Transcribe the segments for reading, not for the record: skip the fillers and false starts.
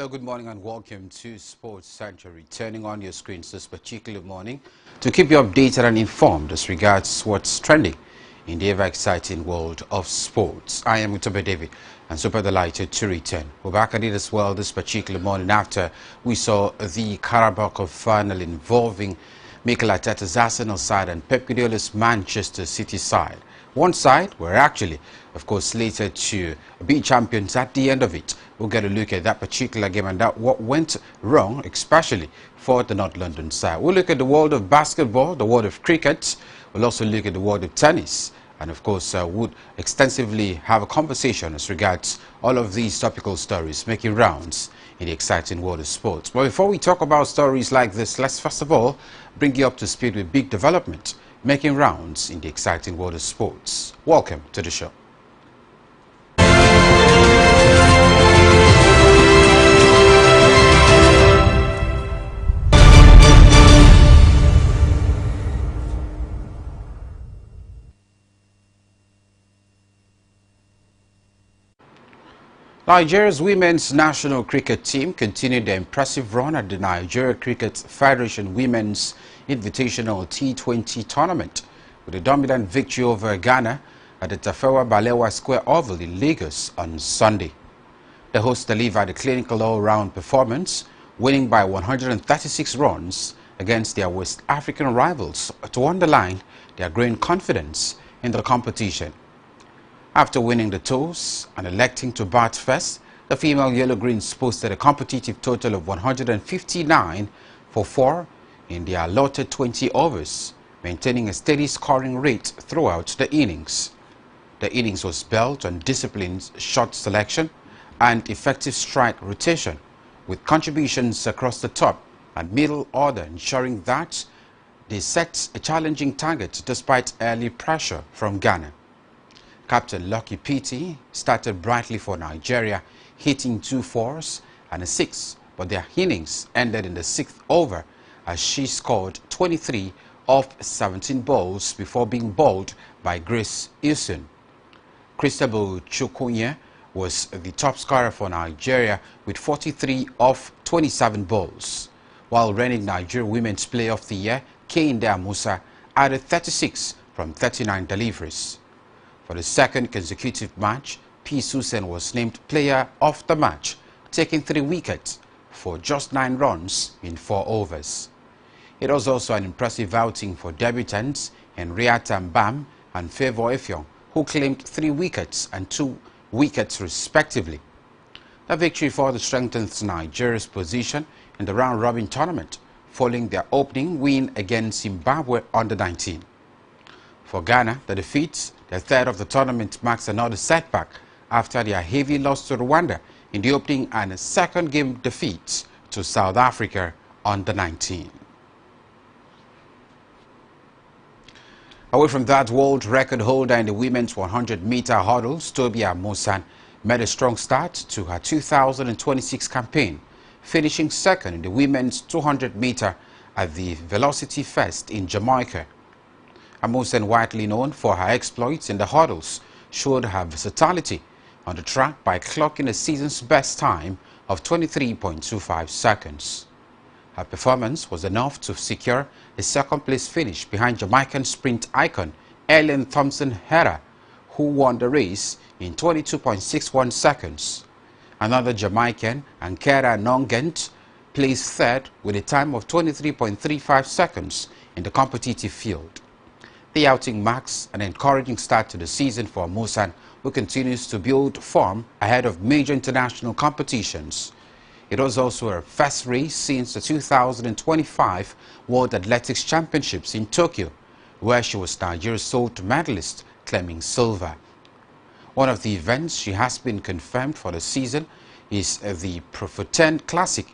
Hello, good morning and welcome to Sports Sanctuary. Turning on your screens this particular morning to keep you updated and informed as regards what's trending in the ever exciting world of sports. I am Utobe David and super delighted to return. We're back at it as well this particular morning after we saw the Carabao Cup final involving Mikel Arteta's Arsenal side and Pep Guardiola's Manchester City side. One side were actually, of course, slated to be champions at the end of it. We'll get a look at that particular game and what went wrong, especially for the North London side. We'll look at the world of basketball, the world of cricket. We'll also look at the world of tennis. And of course, would extensively have a conversation as regards all of these topical stories making rounds in the exciting world of sports. But before we talk about stories like this, let's first of all bring you up to speed with big development making rounds in the exciting world of sports. Welcome to the show. Nigeria's women's national cricket team continued their impressive run at the Nigeria Cricket Federation Women's Invitational T20 tournament with a dominant victory over Ghana at the Tafawa Balewa Square Oval in Lagos on Sunday. The hosts delivered a clinical all-round performance, winning by 136 runs against their West African rivals to underline their growing confidence in the competition. After winning the toss and electing to bat first, the female Yellow Greens posted a competitive total of 159 for 4 in their allotted 20 overs, maintaining a steady scoring rate throughout the innings. The innings was built on disciplined shot selection and effective strike rotation, with contributions across the top and middle order ensuring that they set a challenging target despite early pressure from Ghana. Captain Lucky Piti started brightly for Nigeria, hitting 2 fours and a 6, but their innings ended in the 6th over as she scored 23 off 17 balls before being bowled by Grace Ilson. Christabel Chukwunye was the top scorer for Nigeria with 43 off 27 balls, while reigning Nigeria Women's Player of the Year, Kehinde Musa, added 36 from 39 deliveries. For the second consecutive match, P. Susan was named Player of the Match, taking 3 wickets for just 9 runs in 4 overs. It was also an impressive outing for debutants Henrietta Mbam and Favour Effiong, who claimed 3 wickets and 2 wickets respectively. The victory further strengthens Nigeria's position in the round-robin tournament, following their opening win against Zimbabwe under-19. For Ghana, the defeat, their third of the tournament, marks another setback after their heavy loss to Rwanda in the opening and second game defeat to South Africa under-19. Away from that, world record holder in the women's 100-meter hurdles, Tobi Amusan, made a strong start to her 2026 campaign, finishing second in the women's 200-meter at the Velocity Fest in Jamaica. Amusan, widely known for her exploits in the hurdles, showed her versatility on the track by clocking a season's best time of 23.25 seconds. Her performance was enough to secure a second-place finish behind Jamaican sprint icon Ellen Thompson-Herah, who won the race in 22.61 seconds. Another Jamaican, Ankara Nongent, placed third with a time of 23.35 seconds in the competitive field. The outing marks an encouraging start to the season for Amusan, who continues to build form ahead of major international competitions. It was also her first race since the 2025 World Athletics Championships in Tokyo, where she was Nigeria's sole medalist, claiming silver. One of the events she has been confirmed for the season is the Prefontaine Classic,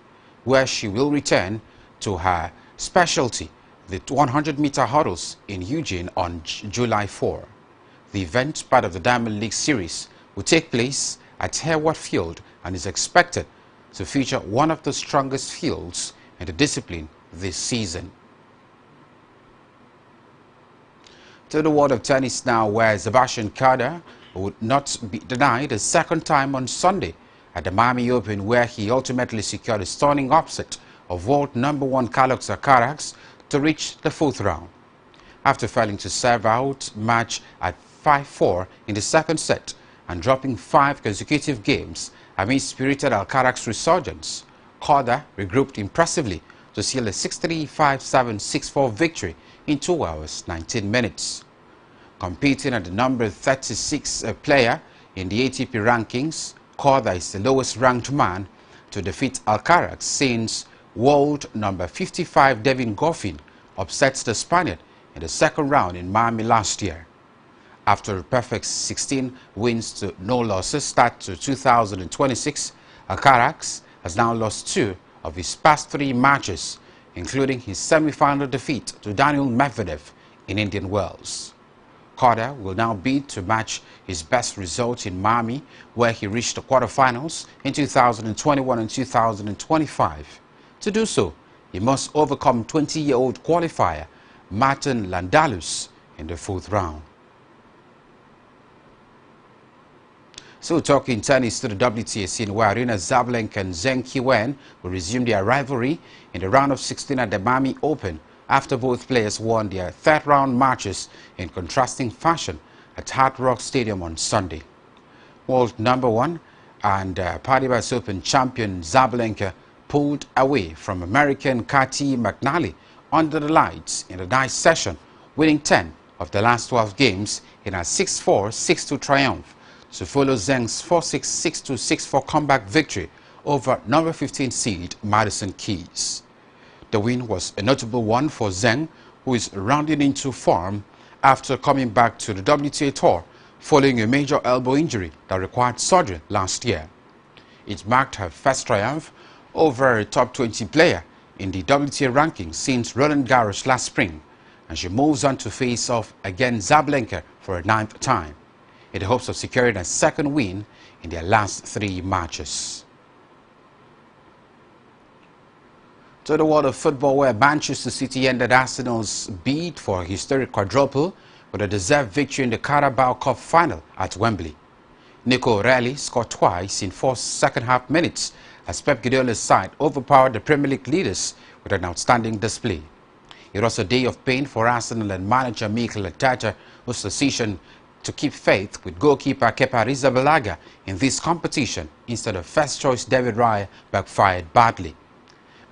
where she will return to her specialty, the 100-meter hurdles in Eugene on July 4. The event, part of the Diamond League series, will take place at Harewood Field and is expected to feature one of the strongest fields in the discipline this season. To the world of tennis now, where Sebastian Korda would not be denied a second time on Sunday at the Miami Open, where he ultimately secured a stunning upset of world #1 Carlos Alcaraz to reach the 4th round. After failing to serve out match at 5-4 in the second set and dropping 5 consecutive games amid spirited Alcaraz resurgence, Korda regrouped impressively to seal a 6-3, 5-7, 6-4 victory in 2 hours, 19 minutes. Competing at the number 36 player in the ATP rankings, Korda is the lowest ranked man to defeat Alcaraz since world number 55 Devin Goffin upsets the Spaniard in the second round in Miami last year. After a perfect 16 wins to no losses start to 2026, Alcaraz has now lost 2 of his past 3 matches, including his semi-final defeat to Daniil Medvedev in Indian Wells. Korda will now bid to match his best result in Miami, where he reached the quarterfinals in 2021 and 2025. To do so, he must overcome 20-year-old qualifier Martin Landalus in the 4th round. So talking tennis to the WTA scene, where Aryna Sabalenka and Zheng Qiwen will resume their rivalry in the round of 16 at the Miami Open after both players won their 3rd round matches in contrasting fashion at Hard Rock Stadium on Sunday. World #1 and Paribas Open champion Sabalenka pulled away from American Cathy McNally under the lights in the night session, winning 10 of the last 12 games in a 6-4, 6-2 triumph to follow Zheng's 4-6, 6-2, 6-4 comeback victory over number 15 seed Madison Keys. The win was a notable one for Zheng, who is rounding into form after coming back to the WTA Tour following a major elbow injury that required surgery last year. It marked her first triumph over a top 20 player in the WTA ranking since Roland Garros last spring, and she moves on to face off against Sabalenka for a 9th time, in the hopes of securing a 2nd win in their last 3 matches. To the world of football, where Manchester City ended Arsenal's bid for a historic quadruple with a deserved victory in the Carabao Cup final at Wembley. Nico O'Reilly scored twice in 4 second-half minutes as Pep Guardiola's side overpowered the Premier League leaders with an outstanding display. It was a day of pain for Arsenal and manager Mikel Arteta, whose decision to keep faith with goalkeeper Kepa Arrizabalaga in this competition instead of first-choice David Raya backfired badly.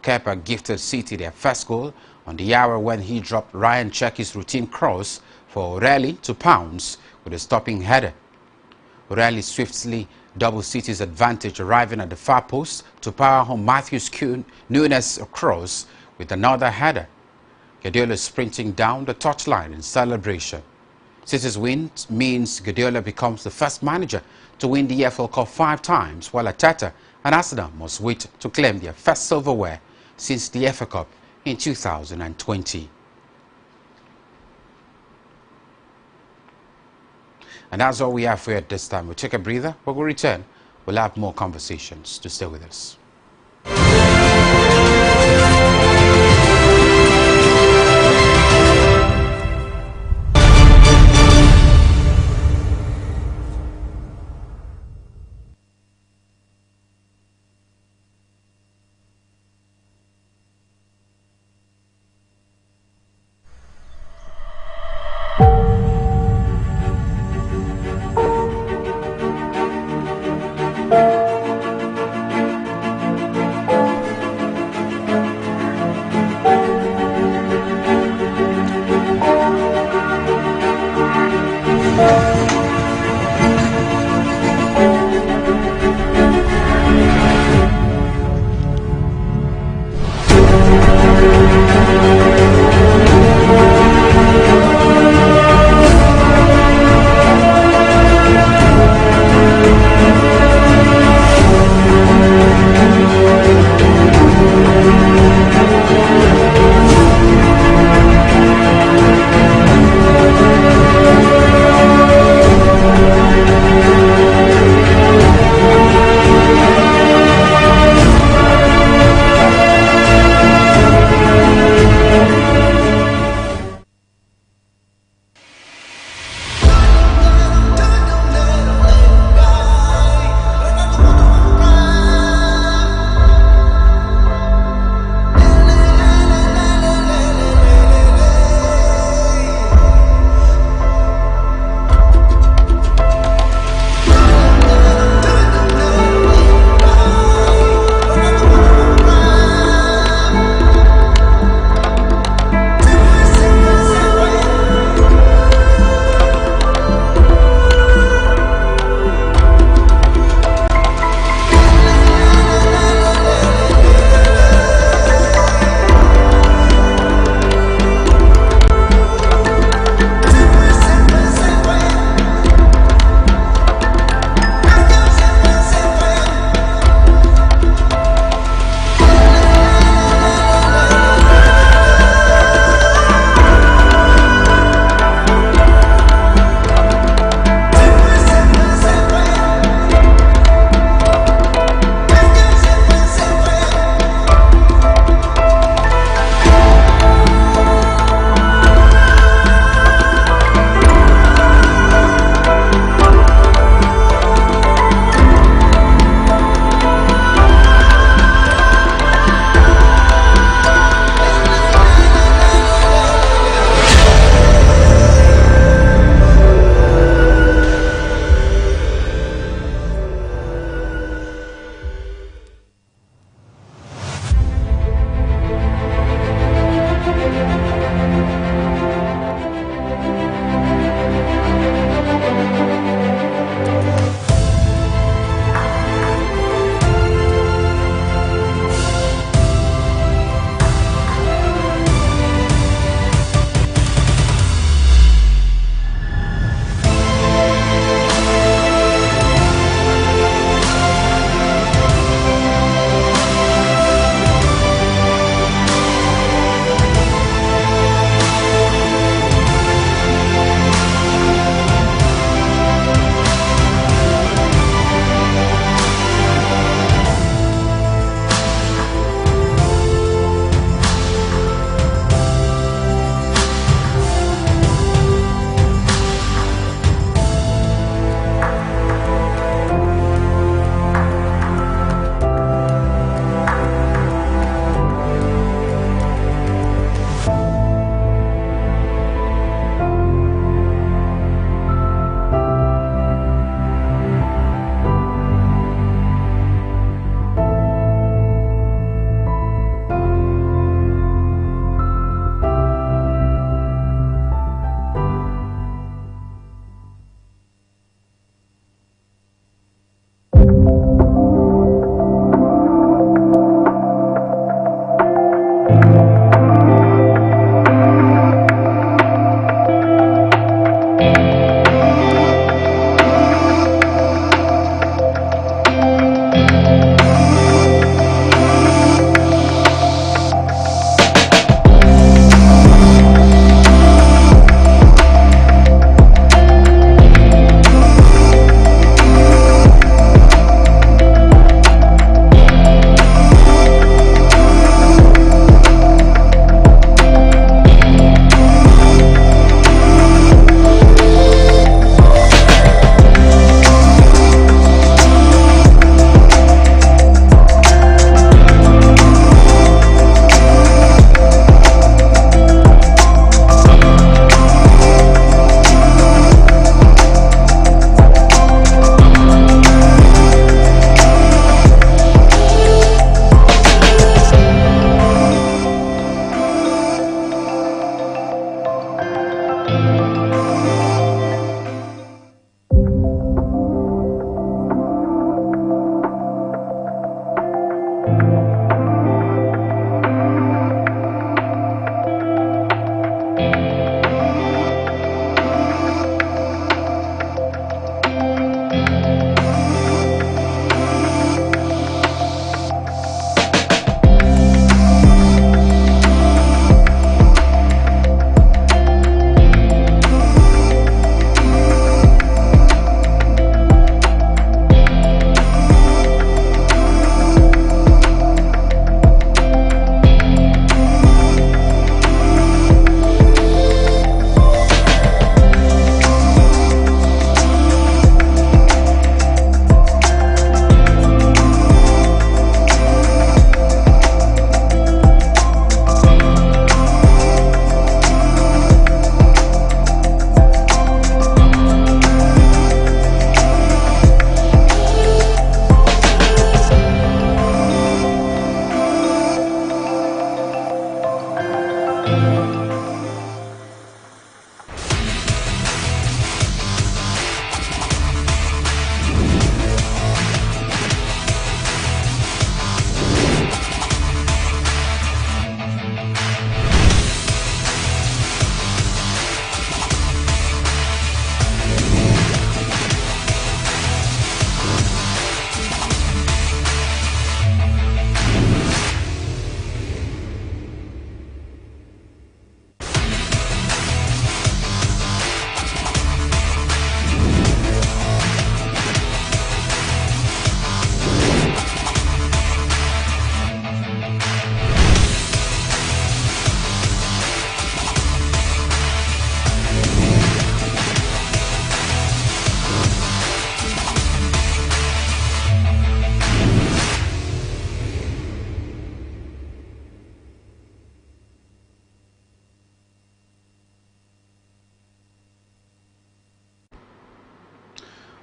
Kepa gifted City their first goal on the hour when he dropped Ryan Cherki's routine cross for O'Reilly to pounce with a stopping header. O'Reilly swiftly doubled City's advantage, arriving at the far post to power home Matthews Nunes' cross with another header. Guardiola sprinting down the touchline in celebration. City's win means Guardiola becomes the first manager to win the FA Cup 5 times, while Arteta and Arsenal must wait to claim their first silverware since the FA Cup in 2020. And that's all we have for you at this time. We'll take a breather, but we'll return. We'll have more conversations. To stay with us.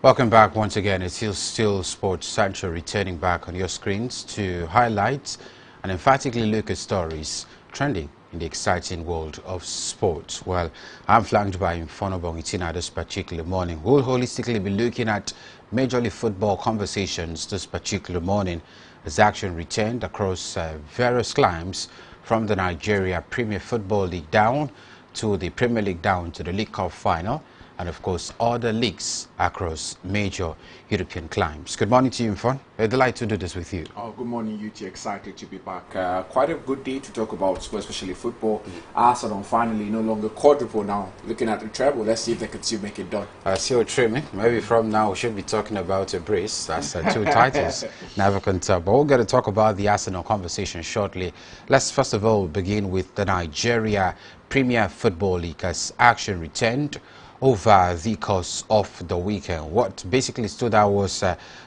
Welcome back once again. It's still Sports Central, returning back on your screens to highlight and emphatically look at stories trending in the exciting world of sports. Well, I'm flanked by Infono Bongitina this particular morning. We'll holistically be looking at Major League Football conversations this particular morning as action returned across various climes, from the Nigeria Premier Football League down to the Premier League, down to the League Cup final, and of course other leagues across major European climes. Good morning to you, Infon. A delight to do this with you. Oh, good morning, UT. Excited to be back. Quite a good day to talk about sports, especially football. Arsenal finally no longer quadruple now, looking at the treble. Let's see if they can still make it done. Still trimming. Maybe from now we should be talking about a brace. That's 2 titles. Never can tell. But we're going to talk about the Arsenal conversation shortly. Let's first of all begin with the Nigeria Premier Football League as action returned over the course of the weekend. What basically stood out was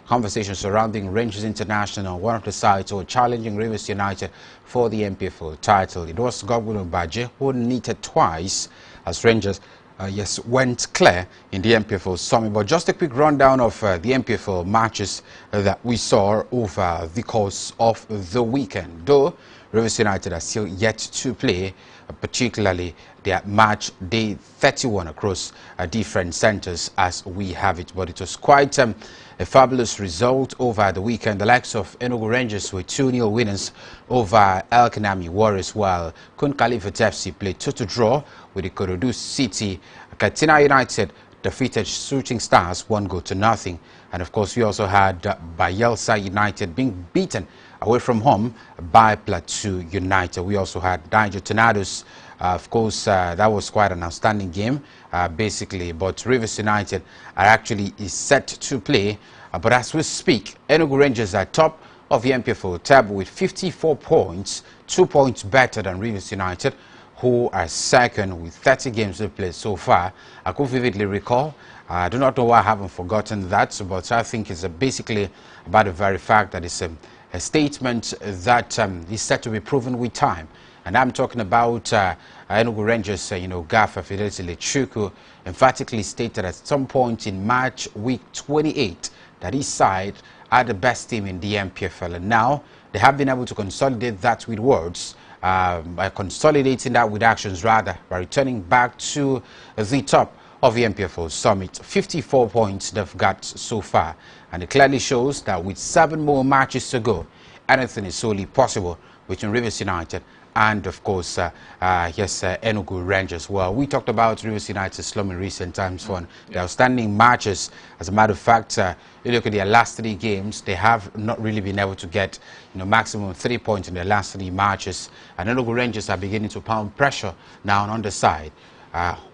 conversation surrounding Rangers International, one of the sides who were challenging Rivers United for the MPFL title. It was Godwin Obaje who neated twice as Rangers went clear in the MPFL summit. But just a quick rundown of the MPFL matches that we saw over the course of the weekend. Though Rivers United are still yet to play, particularly their match day 31 across different centers as we have it. But it was quite a fabulous result over the weekend. The likes of Enugu Rangers were 2-0 winners over El Kanami Warriors, while Kun Khalifa FC played 2-2 draw with the Ikorodu City. Katsina United defeated Shooting Stars 1-0. And of course we also had Bayelsa United being beaten away from home by Plateau United. We also had Niger Tornadoes. Of course, that was quite an outstanding game, basically. But Rivers United are actually set to play. But as we speak, Enugu Rangers are top of the MPFL table with 54 points, 2 points better than Rivers United, who are second with 30 games to play so far. I could vividly recall, I do not know why I haven't forgotten that, but I think it's basically about the very fact that it's a statement that is set to be proven with time. And I'm talking about Enugu Rangers, Gaffer Fidelity Lechuku emphatically stated at some point in March week 28 that his side are the best team in the MPFL. And now they have been able to consolidate that with words, by consolidating that with actions rather, by returning back to the top of the MPFL summit. 54 points they've got so far, and it clearly shows that with 7 more matches to go, anything is solely possible between Rivers United and of course Enugu Rangers. Well, we talked about Rivers United's slum in recent times for the outstanding matches. As a matter of fact, you look at their last 3 games, they have not really been able to get maximum 3 points in their last 3 matches, and Enugu Rangers are beginning to pound pressure now on the side.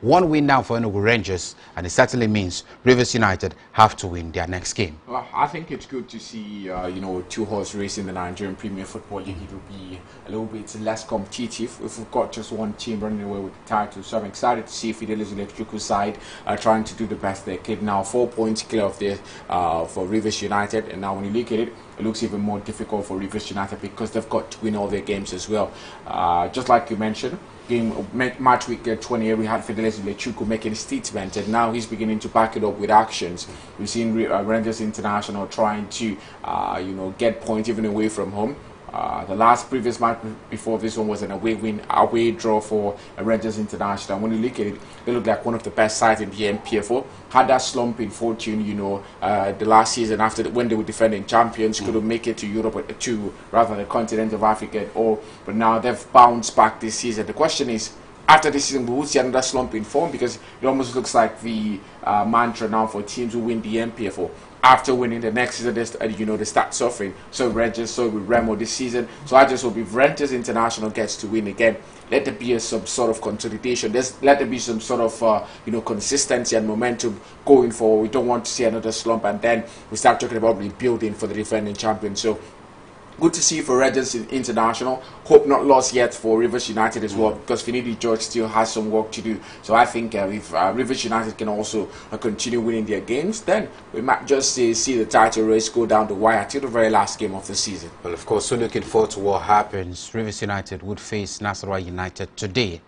1 win now for Enugu Rangers, and it certainly means Rivers United have to win their next game. Well, I think it's good to see, 2-horse race in the Nigerian Premier Football League. It will be a little bit less competitive if we've got just one team running away with the title. So I'm excited to see Fidelity Electrical side trying to do the best they can. Now 4 points clear of this for Rivers United, and now when you look at it, it looks even more difficult for Rivers United because they've got to win all their games as well. Just like you mentioned, match week 28, we had Fidelity Lechuku making a statement, and now he's beginning to back it up with actions. We've seen Rangers International trying to, get points even away from home. The previous match before this one was an away draw for Rangers International. When you look at it, they look like one of the best sides in the MPFL. Had that slump in fortune, the last season when they were defending champions, couldn't make it to Europe, to rather the continent of Africa at all. But now they've bounced back this season. The question is, after this season, we will see another slump in form, because it almost looks like the mantra now for teams who win the MPFL. After winning the next season, they start suffering. So Rangers, so with Remo this season. So I just hope if Rangers International gets to win again, let there be some sort of consolidation. Let there be some sort of consistency and momentum going forward. We don't want to see another slump, and then we start talking about rebuilding for the defending champion. So good to see for Rangers International. Hope not lost yet for Rivers United as well, because Finidi George still has some work to do. So I think if Rivers United can also continue winning their games, then we might just see the title race go down the wire till the very last game of the season. Well, of course, so looking forward to what happens. Rivers United would face Nasarawa United today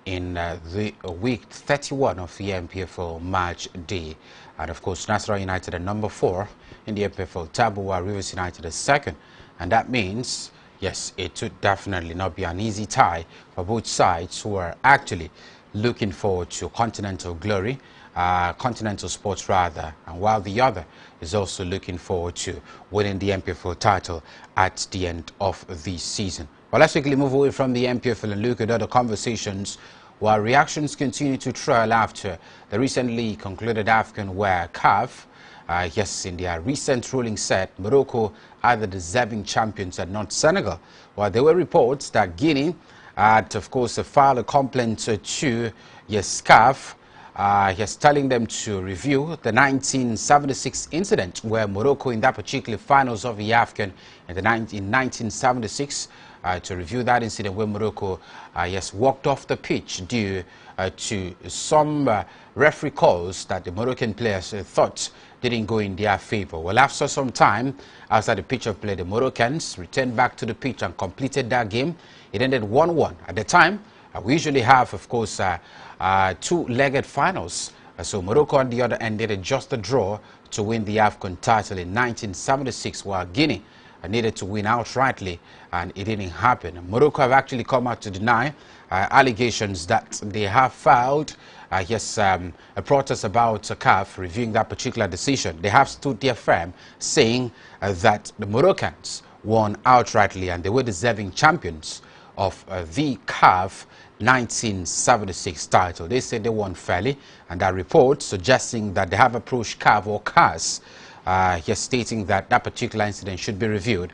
in the week 31 of the MPFL match day. And of course, Nasarawa United are number 4 in the MPFL table, while Rivers United is second. And that means, yes, it would definitely not be an easy tie for both sides, who are actually looking forward to continental glory, continental sports rather, and while the other is also looking forward to winning the MPFL title at the end of the season. Well, let's quickly move away from the MPFL and look at other conversations, while reactions continue to trail after the recently concluded AFCON, where CAF, yes, in their recent ruling said Morocco are the deserving champions and not Senegal. While there were reports that Guinea had, of course, filed a complaint to, yes, CAF, yes, telling them to review the 1976 incident where Morocco, in that particular finals of the AFCON in 1976, to review that incident where Morocco, yes, walked off the pitch due to some referee calls that the Moroccan players thought didn't go in their favor. Well, after some time outside the pitch of play, the Moroccans returned back to the pitch and completed that game. It ended 1-1. At the time, we usually have, of course, two-legged finals. So Morocco on the other end did just a draw to win the AFCON title in 1976, while Guinea needed to win outrightly, and it didn't happen. Morocco have actually come out to deny allegations that they have filed yes, a protest about CAF reviewing that particular decision. They have stood their firm, saying that the Moroccans won outrightly and they were deserving champions of the CAF 1976 title. They said they won fairly, and that report suggesting that they have approached CAF or CAS, yes, stating that that particular incident should be reviewed,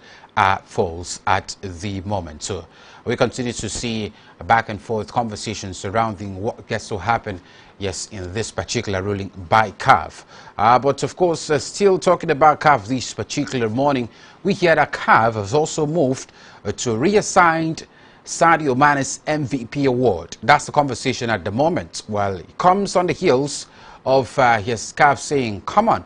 false at the moment. So we continue to see back and forth conversations surrounding what gets to happen, yes, in this particular ruling by CAF. But of course, still talking about CAF this particular morning, we hear that CAF has also moved to reassigned Sadio Mane's MVP award. That's the conversation at the moment. Well, it comes on the heels of his CAF saying, come on,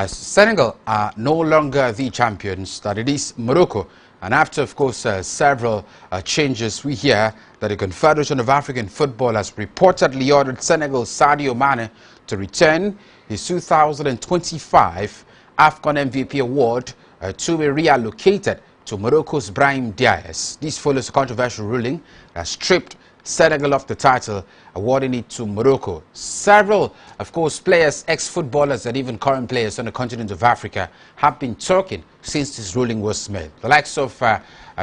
Senegal are no longer the champions, that it is Morocco. And after, of course, several changes, we hear that the Confederation of African Football has reportedly ordered Senegal's Sadio Mane to return his 2025 AFCON MVP award to be reallocated to Morocco's Brahim Diaz. This follows a controversial ruling that stripped Senegal of the title, awarding it to Morocco. Several, of course, players, ex-footballers and even current players on the continent of Africa have been talking since this ruling was made. The likes of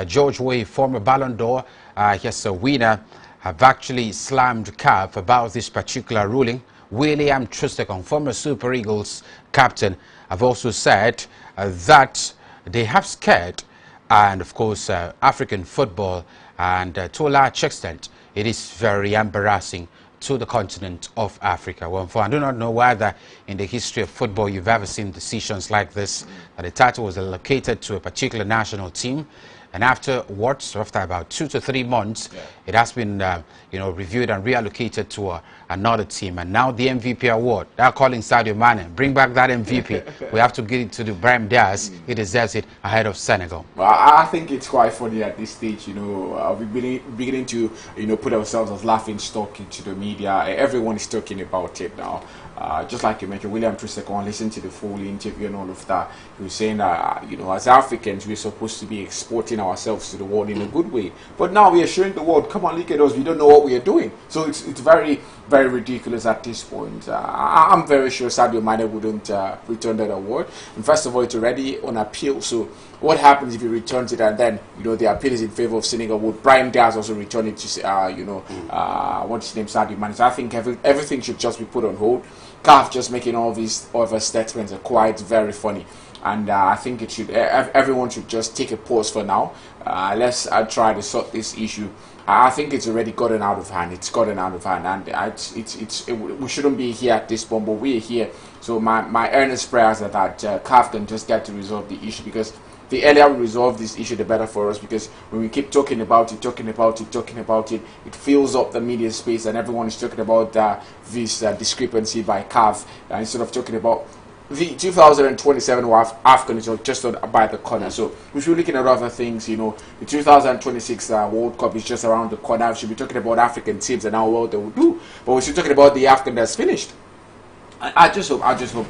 George Weah, former Ballon d'Or, yes, a winner, have actually slammed CAF about this particular ruling. William Troost-Ekong, former Super Eagles captain, have also said that they have scared, and of course, African football, and to a large extent, it is very embarrassing to the continent of Africa. Well, I do not know whether in the history of football you've ever seen decisions like this, that the title was allocated to a particular national team, and afterwards, after about 2 to 3 months, it has been, you know, reviewed and reallocated to another team. And now the MVP award, they're calling Sadio Mane. Bring back that MVP. We have to give it to the Brahim Diaz. He deserves it ahead of Senegal. Well, I think it's quite funny at this stage. You know, we're beginning to, you know, put ourselves as laughing stock into the media. Everyone is talking about it now. Just like you mentioned, William Troost-Ekong, listen to the full interview and all of that. He was saying that, you know, as Africans, we're supposed to be exporting ourselves to the world in a good way. But now we are showing the world, come on, look at us, we don't know what we are doing. So it's very, very ridiculous at this point. I'm very sure Sadio Mane wouldn't return that award. And first of all, it's already on appeal. So what happens if he returns it and then, you know, the appeal is in favor of Senegal? Would Brahim Diaz also return it to, you know, what's his name, Sadio Mane? So I think everything should just be put on hold. CAF just making all these other statements are quite very funny, and I think it should. Everyone should just take a pause for now. Let's try to sort this issue. I think it's already gotten out of hand. It's gotten out of hand, and we shouldn't be here at this point, but we're here. So my earnest prayers are that CAF can just get to resolve the issue, because the earlier we resolve this issue, the better for us, because when we keep talking about it, it fills up the media space, and everyone is talking about this discrepancy by CAF, instead of talking about the 2027 African is just by the corner. So if you're looking at other things, you know, the 2026 World Cup is just around the corner. We should be talking about African teams and how well they will do. But we should be talking about the African that's finished. I just hope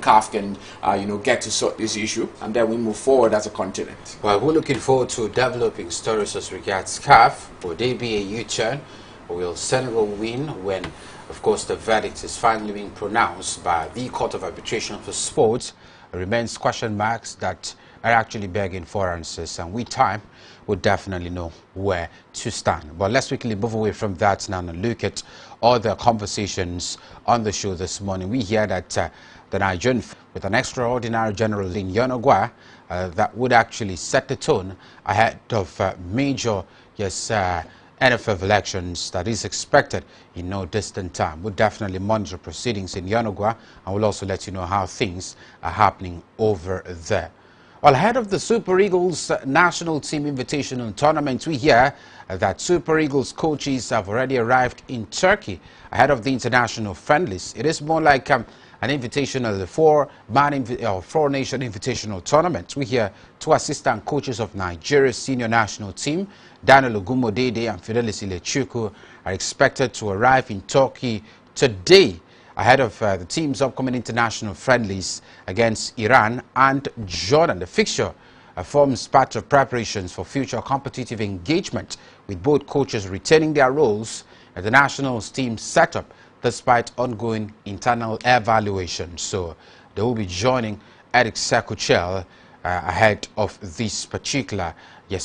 CAF can, you know, get to sort this issue, and then we move forward as a continent. Well, we're looking forward to developing stories as regards CAF. Will there be a U-turn? Will Senegal win when, of course, the verdict is finally being pronounced by the Court of Arbitration for Sports? It remains question marks that are actually begging for answers, and with time, we'll definitely know where to stand. But let's quickly move away from that now and look at all the conversations on the show this morning. We hear that the Nigerian, with an extraordinary general in Yanagwa, that would actually set the tone ahead of major, NFF elections that is expected in no distant time. We'll definitely monitor proceedings in Yanagwa, and we'll also let you know how things are happening over there. Well, ahead of the Super Eagles National Team Invitational Tournament, we hear that Super Eagles coaches have already arrived in Turkey ahead of the international friendlies. It is more like an invitational, the four-nation invitational tournament. We hear two assistant coaches of Nigeria's senior national team, Daniel Ogumodede and Fidelis Ilechuku, are expected to arrive in Turkey today ahead of the team's upcoming international friendlies against Iran and Jordan. The fixture forms part of preparations for future competitive engagement, with both coaches retaining their roles at the national team setup despite ongoing internal evaluation. So they will be joining Eric Sekuchel ahead of this particular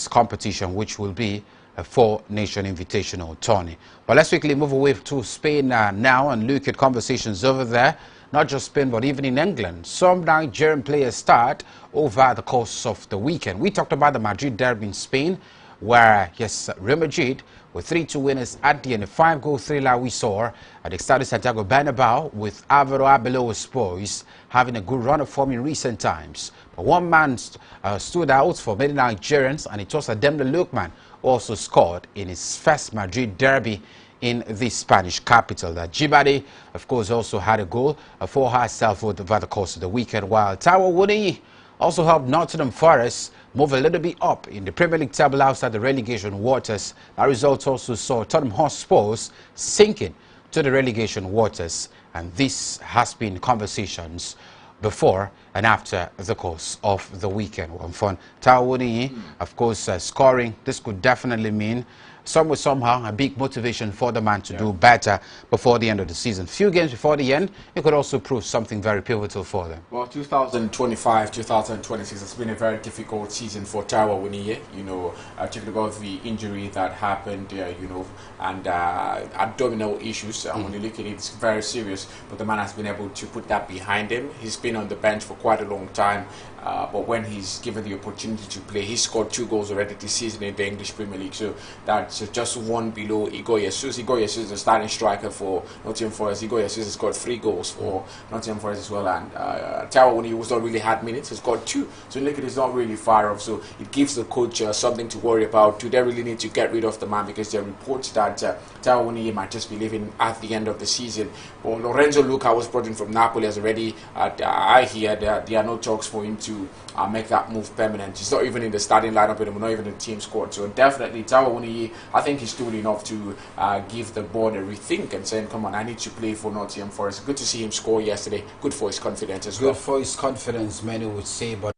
competition, which will be a four-nation invitational tourney. But let's quickly move away to Spain now and look at conversations over there. Not just Spain, but even in England. Some Nigerian players start over the course of the weekend. We talked about the Madrid derby in Spain, where, Real Madrid were 3-2 winners at the end. A 5-goal thriller we saw at the Estadio Santiago Bernabeu, with Alvaro Arbeloa's boys having a good run of form in recent times. But one man stood out for many Nigerians, and it was Ademle Lookman, also scored in his first Madrid derby in the Spanish capital. Jibade, of course, also had a goal for herself over the course of the weekend, while Taiwo Wuniyi also helped Nottingham Forest move a little bit up in the Premier League table outside the relegation waters. That result also saw Tottenham Hotspurs sinking to the relegation waters, and this has been conversations before and after the course of the weekend. One fun. Taiwo Wuniyi, of course, scoring. This could definitely mean somehow a big motivation for the man to do better before the end of the season. Few games before the end, it could also prove something very pivotal for them. Well, 2025, 2026 has been a very difficult season for Taiwo Wuniyi. You know, talking about the injury that happened, you know, and abdominal issues. When you look at it, it's very serious. But the man has been able to put that behind him. He's been on the bench for quite a long time. But when he's given the opportunity to play, he scored 2 goals already this season in the English Premier League. So that's just one below Igor Jesus. Igor Jesus is the starting striker for Nottingham Forest. Igor Jesus has scored 3 goals for Nottingham Forest as well. And Taiwo, when he was not really had minutes, has got 2. So look at it, it's not really far off. So it gives the coach something to worry about. Do they really need to get rid of the man? Because there are reports that Taiwo Wuniyi might just be leaving at the end of the season. Well, Lorenzo Luca was brought in from Napoli as already. I hear that there are no talks for him to make that move permanent. He's not even in the starting lineup anymore, not even in the team squad. So definitely Taiwo Wuniyi, I think he's doing enough to give the board a rethink and saying, come on, I need to play for Nottingham Forest. Good to see him score yesterday. Good for his confidence as well. Good for his confidence, many would say, but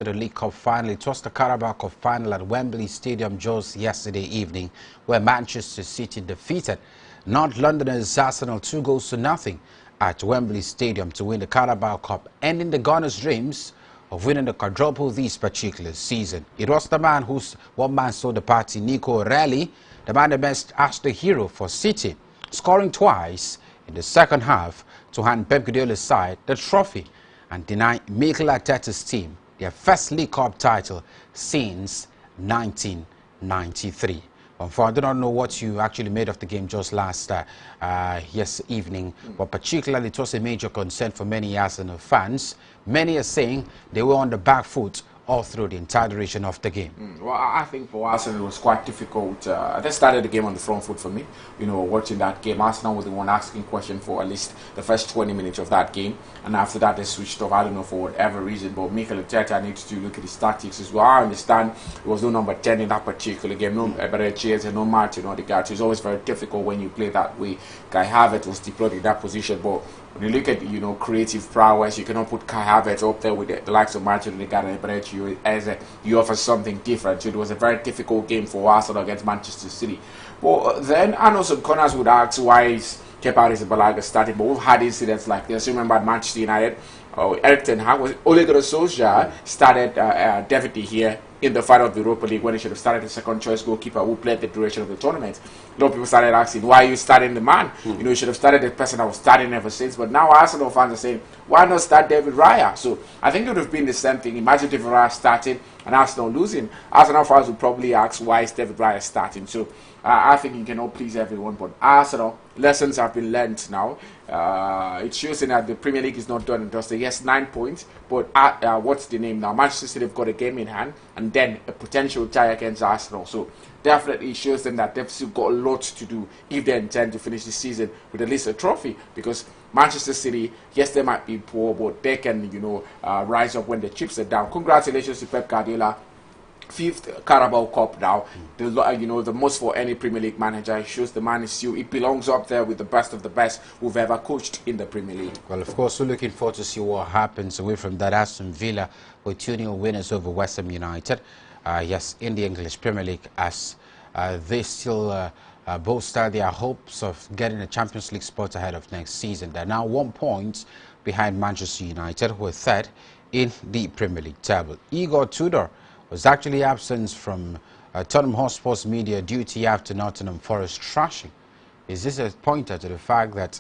the League Cup final. It was the Carabao Cup final at Wembley Stadium just yesterday evening, where Manchester City defeated North Londoners Arsenal 2-0 at Wembley Stadium to win the Carabao Cup, ending the Gunners' dreams of winning the quadruple this particular season. It was the man whose one man saw the party, Nico O'Reilly, the man best as the hero for City, scoring twice in the second half to hand Pep Guardiola's side the trophy and deny Mikel Arteta's team their first League Cup title since 1993. I do not know what you actually made of the game just last evening, but particularly it was a major concern for many Arsenal fans. Many are saying they were on the back foot all through the entire duration of the game. Well, I think for Arsenal it was quite difficult. They started the game on the front foot for me. You know, watching that game, Arsenal was the one asking questions for at least the first 20 minutes of that game, and after that they switched off. I don't know for whatever reason, but Mikel Arteta needs to look at his tactics as well. I understand it was no number 10 in that particular game, no Eberechi and no Martin Odegaard. So it's always very difficult when you play that way. Kai Havertz was deployed in that position, but when you look at, you know, creative prowess, you cannot put Kai Havertz up there with the likes of Martin Odegaard and Eberechi as you offer something different. So it was a very difficult game for Arsenal against Manchester City. But then I know some corners would ask why is Kepa Arrizabalaga starting, but we've had incidents like this. You remember at Manchester United, Eric Ten Hag was Ole Gunnar Solskjaer started deputy here in the final of the Europa League when he should have started the second choice goalkeeper who played the duration of the tournament. A lot of people started asking, why are you starting the man? You know, you should have started the person that was starting ever since. But now Arsenal fans are saying, why not start David Raya? So I think it would have been the same thing. Imagine David Raya starting and Arsenal losing. Arsenal fans would probably ask, why is David Raya starting? So I think you cannot please everyone, but Arsenal, lessons have been learned now. It shows that the Premier League is not done and dusted. Yes, 9 points, but what's the name now? Manchester City have got a game in hand, and then a potential tie against Arsenal. So definitely shows them that they've still got a lot to do if they intend to finish the season with at least a trophy. Because Manchester City, yes, they might be poor, but they can, you know, rise up when the chips are down. Congratulations to Pep Guardiola. 5th Carabao Cup now, you know, the most for any Premier League manager. It shows the man is still, it belongs up there with the best of the best who've ever coached in the Premier League. Well, of course, we're looking forward to see what happens away from that. Aston Villa with 2-0 winners over West Ham United. Yes, in the English Premier League, as they still both start their hopes of getting a Champions League spot ahead of next season. They're now 1 point behind Manchester United, who are third in the Premier League table. Igor Tudor was actually absent from Tottenham Hotspur's media duty after Nottingham Forest trashing. Is this a pointer to the fact that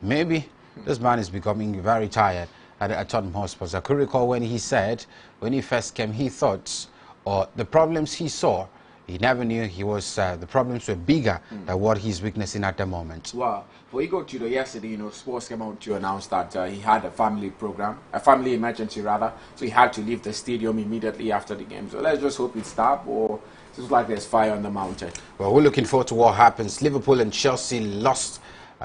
maybe this man is becoming very tired at Tottenham Hotspur? I could recall when he said, when he first came, he thought, or the problems he saw, he never knew he was, the problems were bigger than what he's witnessing at the moment. Wow. For Igor Tudor yesterday, you know, sports came out to announce that he had a family program, a family emergency rather, so he had to leave the stadium immediately after the game. So let's just hope it stops, or it looks like there's fire on the mountain. Well, we're looking forward to what happens. Liverpool and Chelsea lost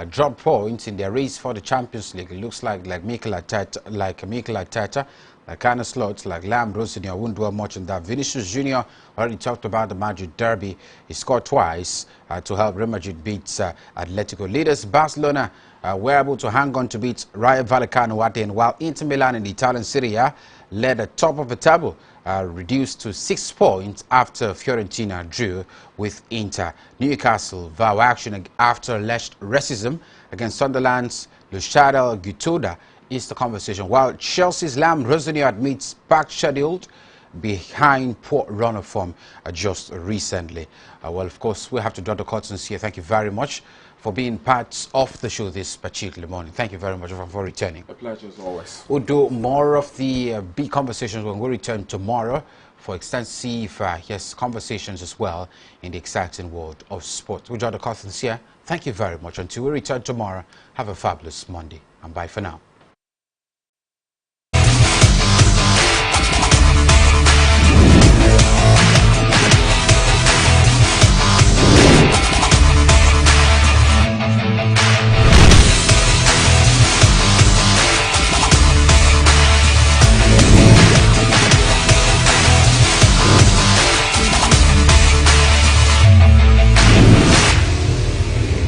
drop points in their race for the Champions League. It looks like Mikel Arteta, like Arne Slot, like Lam Rosini, I won't dwell much on that. Vinicius Jr. already talked about the Madrid derby. He scored twice to help Real Madrid beat Atletico. Leaders Barcelona were able to hang on to beat Rayo Vallecano at the end, while Inter Milan in the Italian Serie A led at top of the table, reduced to 6 points after Fiorentina drew with Inter. Newcastle vow action after alleged racism against Sunderland's Luciano Gutoda is the conversation, while Chelsea's Lam Rosini admits back scheduled behind poor run of form just recently. Well, of course, we have to draw the curtains here. Thank you very much for being part of the show this particular morning. Thank you very much for returning. A pleasure as always. We'll do more of the big conversations when we return tomorrow for extensive conversations as well in the exciting world of sport. We'll draw the curtains here. Thank you very much. Until we return tomorrow, have a fabulous Monday and bye for now.